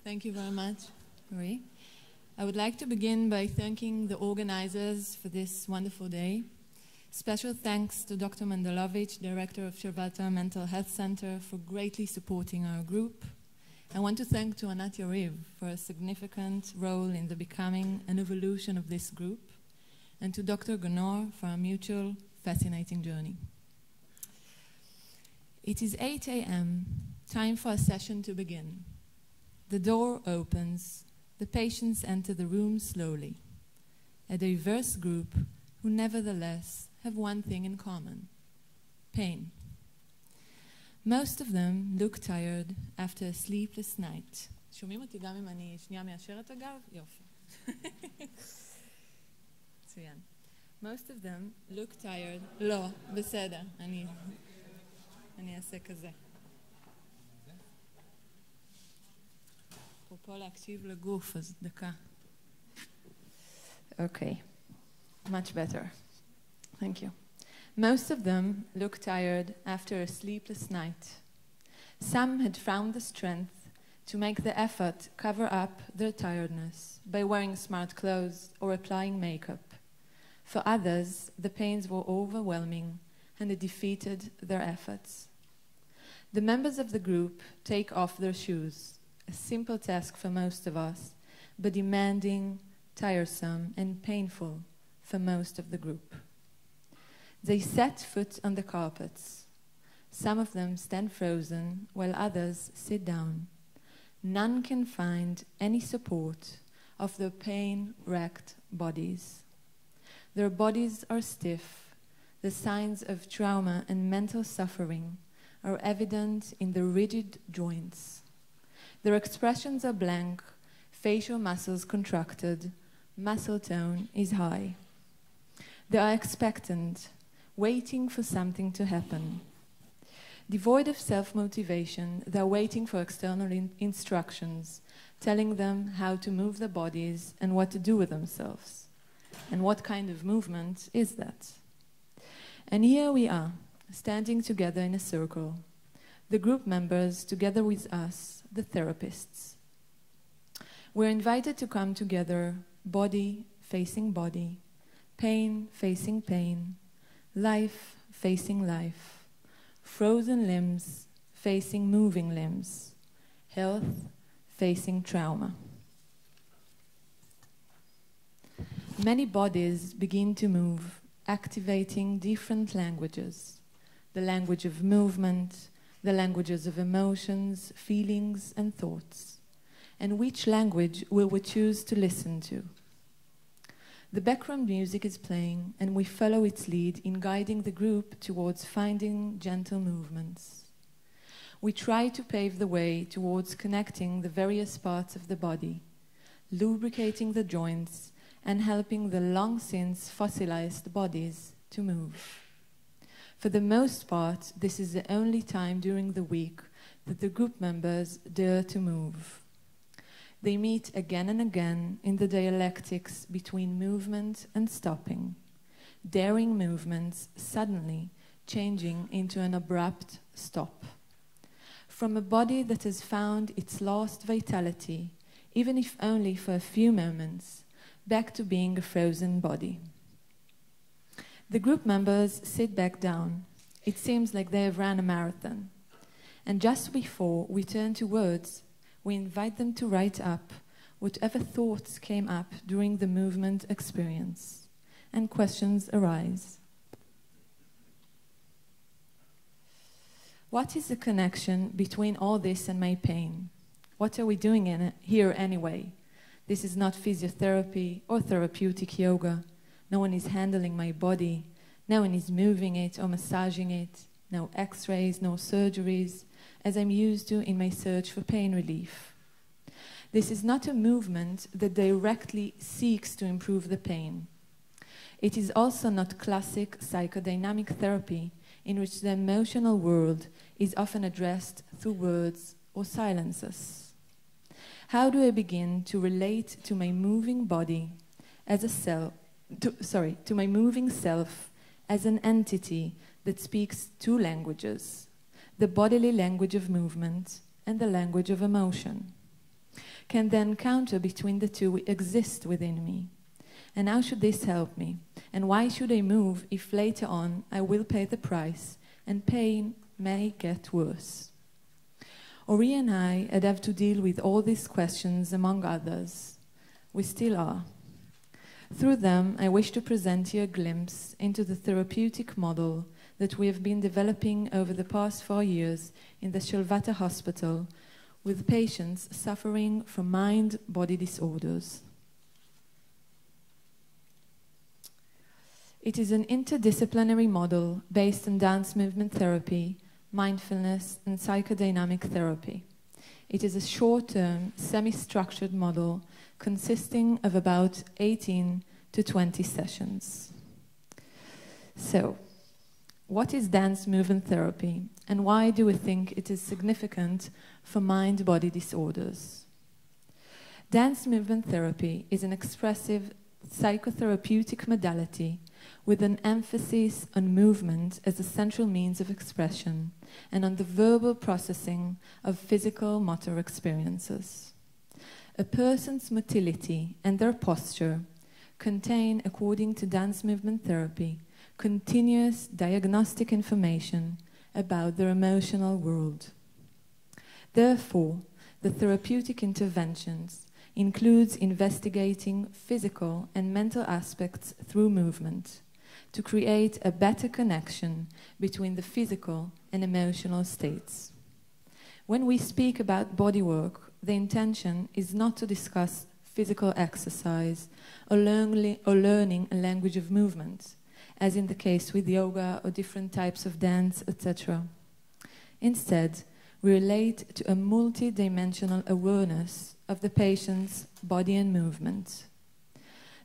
Thank you very much, Marie. I would like to begin by thanking the organizers for this wonderful day. Special thanks to Dr. Mandelovich, Director of Shirvata Mental Health Center, for greatly supporting our group. I want to thank to Anat Yariv for a significant role in the becoming and evolution of this group, and to Dr. Gonor for our mutual fascinating journey. It is 8 a.m., time for a session to begin. The door opens, the patients enter the room slowly. A diverse group who nevertheless have one thing in common: pain. Most of them look tired after a sleepless night. שומעים אותי גם אם אני שנייה מאשרת אגב? יופי. מצוין. Most of them look tired. לא, בסדר. אני אעשה כזה. אפרופו להקשיב לגוף, אז דקה. Okay. Much better. Thank you. Most of them look tired after a sleepless night. Some had found the strength to make the effort cover up their tiredness by wearing smart clothes or applying makeup. For others, the pains were overwhelming and it defeated their efforts. The members of the group take off their shoes, a simple task for most of us, but demanding, tiresome, and painful for most of the group. They set foot on the carpets. Some of them stand frozen, while others sit down. None can find any support of their pain-racked bodies. Their bodies are stiff. The signs of trauma and mental suffering are evident in the rigid joints. Their expressions are blank, facial muscles contracted, muscle tone is high. They are expectant, waiting for something to happen. Devoid of self-motivation, they are waiting for external instructions, telling them how to move their bodies and what to do with themselves. And what kind of movement is that? And here we are, standing together in a circle, the group members together with us, the therapists. We're invited to come together, body facing body, pain facing pain, life facing life, frozen limbs facing moving limbs, health facing trauma. Many bodies begin to move, activating different languages: the language of movement, the languages of emotions, feelings, and thoughts. And which language will we choose to listen to? The background music is playing, and we follow its lead in guiding the group towards finding gentle movements. We try to pave the way towards connecting the various parts of the body, lubricating the joints, and helping the long-since fossilized bodies to move. For the most part, this is the only time during the week that the group members dare to move. They meet again and again in the dialectics between movement and stopping, daring movements suddenly changing into an abrupt stop. From a body that has found its lost vitality, even if only for a few moments, back to being a frozen body. The group members sit back down. It seems like they have run a marathon. And just before we turn to words, we invite them to write up whatever thoughts came up during the movement experience, and questions arise. What is the connection between all this and my pain? What are we doing here anyway? This is not physiotherapy or therapeutic yoga. No one is handling my body. No one is moving it or massaging it. No x-rays, no surgeries, as I'm used to in my search for pain relief. This is not a movement that directly seeks to improve the pain. It is also not classic psychodynamic therapy in which the emotional world is often addressed through words or silences. How do I begin to relate to my moving body as a to my moving self as an entity that speaks two languages, the bodily language of movement and the language of emotion? Can the encounter between the two exist within me? And how should this help me? And why should I move if later on I will pay the price and pain may get worse? Ori and I had have to deal with all these questions among others. We still are. Through them, I wish to present you a glimpse into the therapeutic model that we have been developing over the past 4 years in the Shalvata Hospital with patients suffering from mind-body disorders. It is an interdisciplinary model based on dance movement therapy, mindfulness, and psychodynamic therapy. It is a short-term, semi-structured model consisting of about 18 to 20 sessions. So, what is dance movement therapy, and why do we think it is significant for mind-body disorders? Dance movement therapy is an expressive psychotherapeutic modality with an emphasis on movement as a central means of expression and on the verbal processing of physical motor experiences. A person's motility and their posture contain, according to dance movement therapy, continuous diagnostic information about their emotional world. Therefore, the therapeutic interventions includes investigating physical and mental aspects through movement to create a better connection between the physical and emotional states. When we speak about body work, the intention is not to discuss physical exercise or learning a language of movement, as in the case with yoga or different types of dance, etc. Instead, we relate to a multi-dimensional awareness of the patient's body and movement.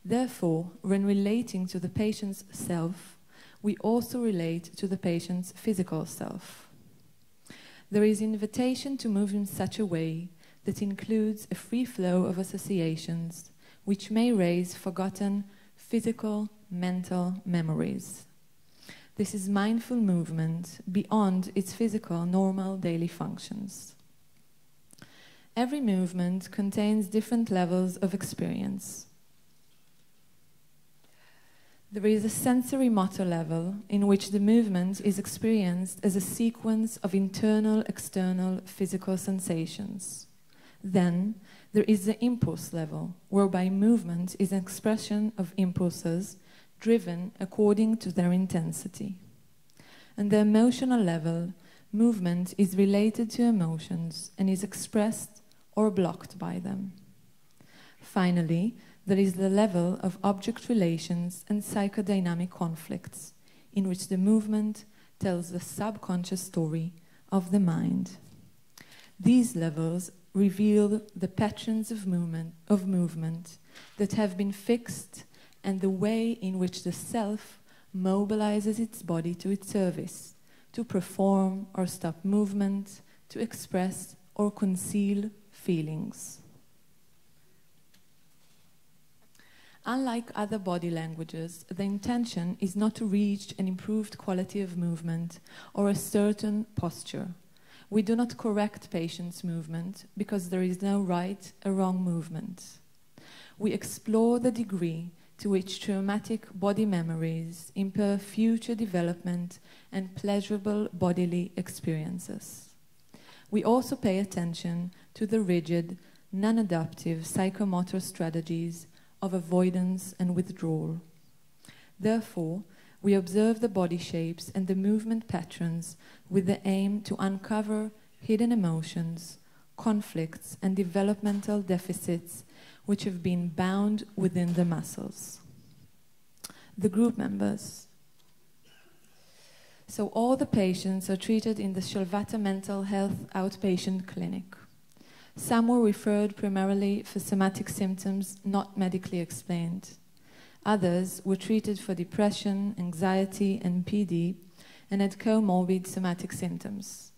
Therefore, when relating to the patient's self, we also relate to the patient's physical self. There is invitation to move in such a way that includes a free flow of associations which may raise forgotten physical, mental memories. This is mindful movement beyond its physical, normal daily functions. Every movement contains different levels of experience. There is a sensory motor level in which the movement is experienced as a sequence of internal, external, physical sensations. Then, there is the impulse level, whereby movement is an expression of impulses driven according to their intensity. And the emotional level, movement is related to emotions and is expressed or blocked by them. Finally, there is the level of object relations and psychodynamic conflicts, in which the movement tells the subconscious story of the mind. These levels reveal the patterns of movement that have been fixed and the way in which the self mobilizes its body to its service, to perform or stop movement, to express or conceal feelings. Unlike other body languages, the intention is not to reach an improved quality of movement or a certain posture. We do not correct patients' movement because there is no right or wrong movement. We explore the degree to which traumatic body memories impair future development and pleasurable bodily experiences. We also pay attention to the rigid, non-adaptive psychomotor strategies of avoidance and withdrawal. Therefore, we observe the body shapes and the movement patterns with the aim to uncover hidden emotions, conflicts, and developmental deficits which have been bound within the muscles. The group members. So all the patients are treated in the Shalvata Mental Health Outpatient Clinic. Some were referred primarily for somatic symptoms not medically explained. Others were treated for depression, anxiety, and PD, and had comorbid somatic symptoms.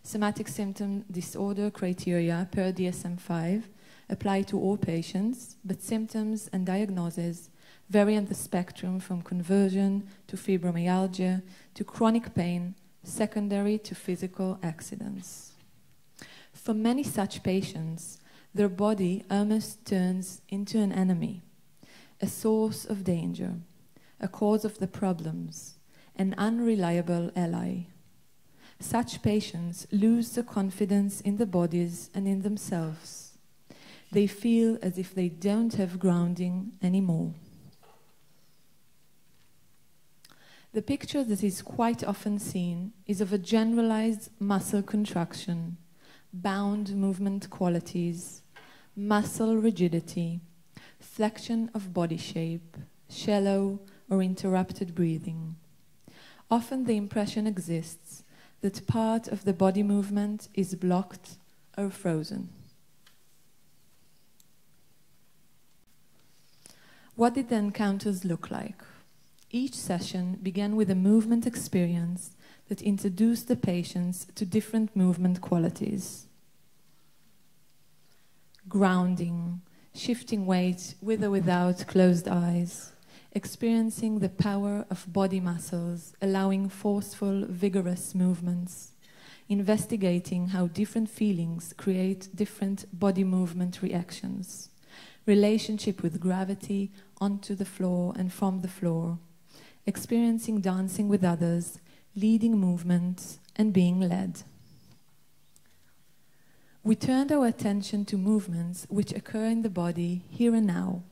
Somatic symptom disorder criteria per DSM-5 apply to all patients, but symptoms and diagnoses vary on the spectrum from conversion to fibromyalgia to chronic pain secondary to physical accidents. For many such patients, their body almost turns into an enemy, a source of danger, a cause of the problems, an unreliable ally. Such patients lose the confidence in the bodies and in themselves. They feel as if they don't have grounding anymore. The picture that is quite often seen is of a generalized muscle contraction, bound movement qualities, muscle rigidity, flexion of body shape, shallow or interrupted breathing. Often the impression exists that part of the body movement is blocked or frozen. What did the encounters look like? Each session began with a movement experience that introduced the patients to different movement qualities. Grounding, shifting weight with or without closed eyes, experiencing the power of body muscles, allowing forceful, vigorous movements, investigating how different feelings create different body movement reactions, relationship with gravity onto the floor and from the floor, experiencing dancing with others, leading movements, and being led. We turned our attention to movements which occur in the body here and now.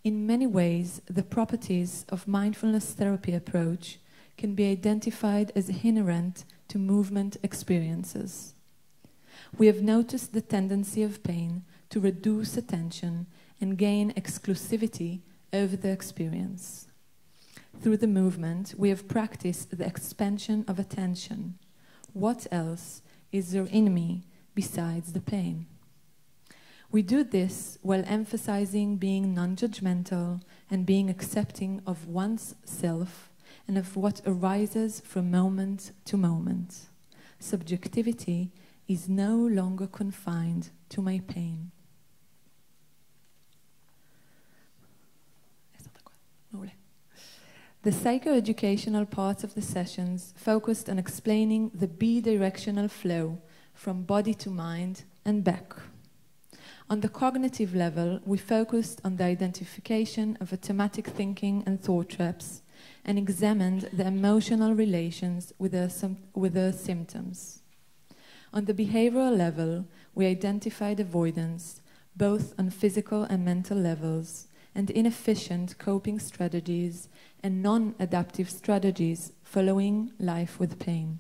In many ways, the properties of mindfulness therapy approach can be identified as inherent to movement experiences. We have noticed the tendency of pain to reduce attention and gain exclusivity over the experience. Through the movement, we have practiced the expansion of attention. What else is there in me besides the pain? We do this while emphasizing being non-judgmental and being accepting of one's self and of what arises from moment to moment. Subjectivity is no longer confined to my pain. The psychoeducational parts of the sessions focused on explaining the bidirectional flow from body to mind and back. On the cognitive level, we focused on the identification of automatic thinking and thought traps and examined the emotional relations with the symptoms. On the behavioral level, we identified avoidance, both on physical and mental levels, and inefficient coping strategies and non-adaptive strategies following life with pain.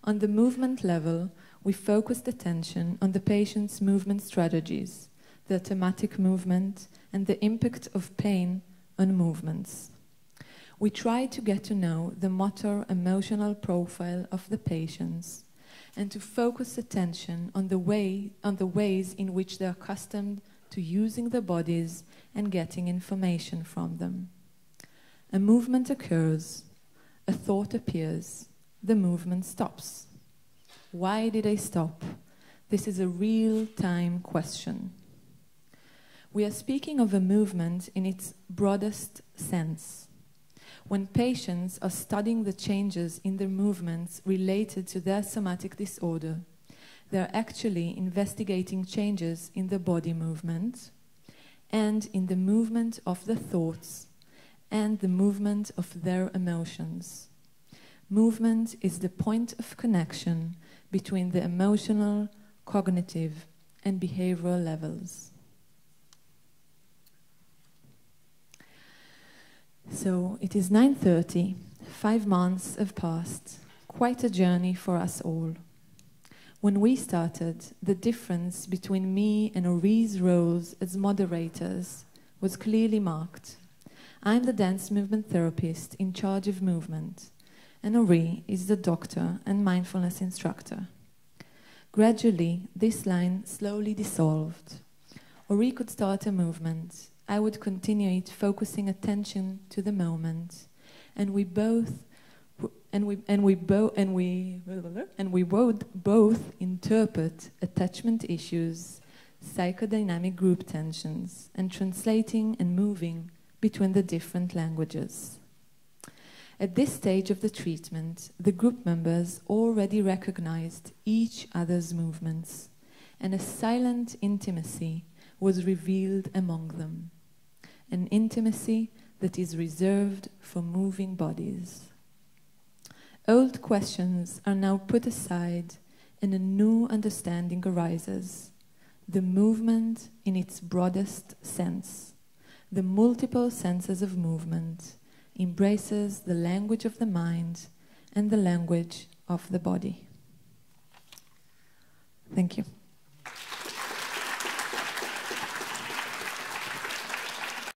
On the movement level, we focused attention on the patient's movement strategies, the automatic movement, and the impact of pain on movements. We tried to get to know the motor emotional profile of the patients and to focus attention on the ways in which they are accustomed to using their bodies and getting information from them. A movement occurs, a thought appears, the movement stops. Why did I stop? This is a real-time question. We are speaking of a movement in its broadest sense. When patients are studying the changes in their movements related to their somatic disorder, they are actually investigating changes in the body movement and in the movement of the thoughts and the movement of their emotions. Movement is the point of connection between the emotional, cognitive, and behavioral levels. So it is 9:30, 5 months have passed, quite a journey for us all. When we started, the difference between me and Ori's roles as moderators was clearly marked. I'm the dance movement therapist in charge of movement, and Ori is the doctor and mindfulness instructor. Gradually, this line slowly dissolved. Ori could start a movement. I would continue it, focusing attention to the moment, and we would both interpret attachment issues, psychodynamic group tensions, and translating and moving between the different languages. At this stage of the treatment, the group members already recognized each other's movements, and a silent intimacy was revealed among them, an intimacy that is reserved for moving bodies. Old questions are now put aside and a new understanding arises, the movement in its broadest sense, the multiple senses of movement, embraces the language of the mind and the language of the body. Thank you.